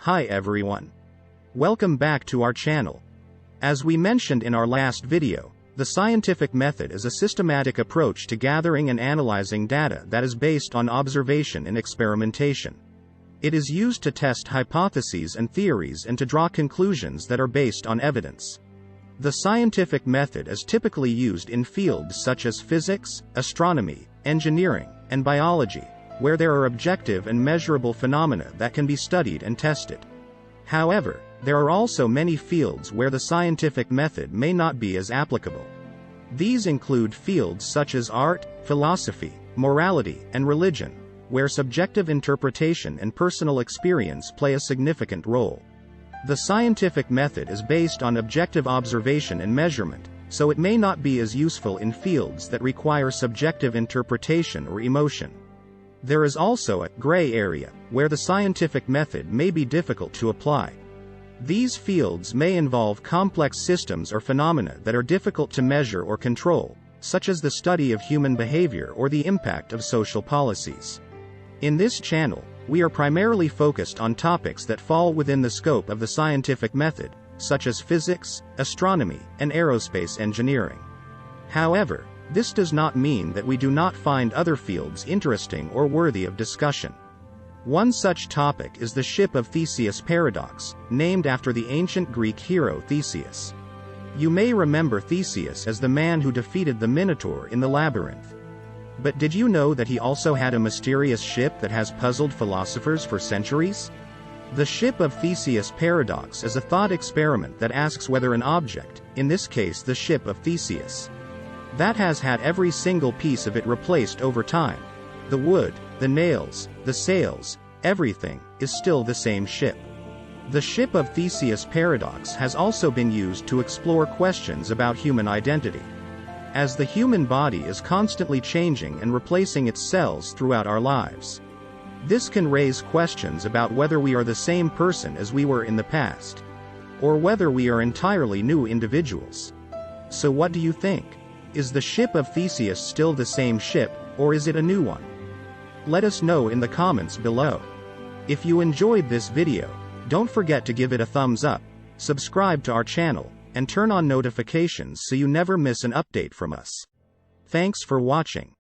Hi everyone. Welcome back to our channel. As we mentioned in our last video, the scientific method is a systematic approach to gathering and analyzing data that is based on observation and experimentation. It is used to test hypotheses and theories and to draw conclusions that are based on evidence. The scientific method is typically used in fields such as physics, astronomy, engineering, and biology, where there are objective and measurable phenomena that can be studied and tested. However, there are also many fields where the scientific method may not be as applicable. These include fields such as art, philosophy, morality, and religion, where subjective interpretation and personal experience play a significant role. The scientific method is based on objective observation and measurement, so it may not be as useful in fields that require subjective interpretation or emotion. There is also a gray area, where the scientific method may be difficult to apply. These fields may involve complex systems or phenomena that are difficult to measure or control, such as the study of human behavior or the impact of social policies. In this channel, we are primarily focused on topics that fall within the scope of the scientific method, such as physics, astronomy, and aerospace engineering. However, this does not mean that we do not find other fields interesting or worthy of discussion. One such topic is the Ship of Theseus paradox, named after the ancient Greek hero Theseus. You may remember Theseus as the man who defeated the Minotaur in the labyrinth. But did you know that he also had a mysterious ship that has puzzled philosophers for centuries? The Ship of Theseus paradox is a thought experiment that asks whether an object, in this case the Ship of Theseus, that has had every single piece of it replaced over time, the wood, the nails, the sails, everything, is still the same ship. The Ship of Theseus paradox has also been used to explore questions about human identity. As the human body is constantly changing and replacing its cells throughout our lives, this can raise questions about whether we are the same person as we were in the past, or whether we are entirely new individuals. So what do you think? Is the Ship of Theseus still the same ship, or is it a new one? Let us know in the comments below. If you enjoyed this video, don't forget to give it a thumbs up, subscribe to our channel, and turn on notifications so you never miss an update from us. Thanks for watching.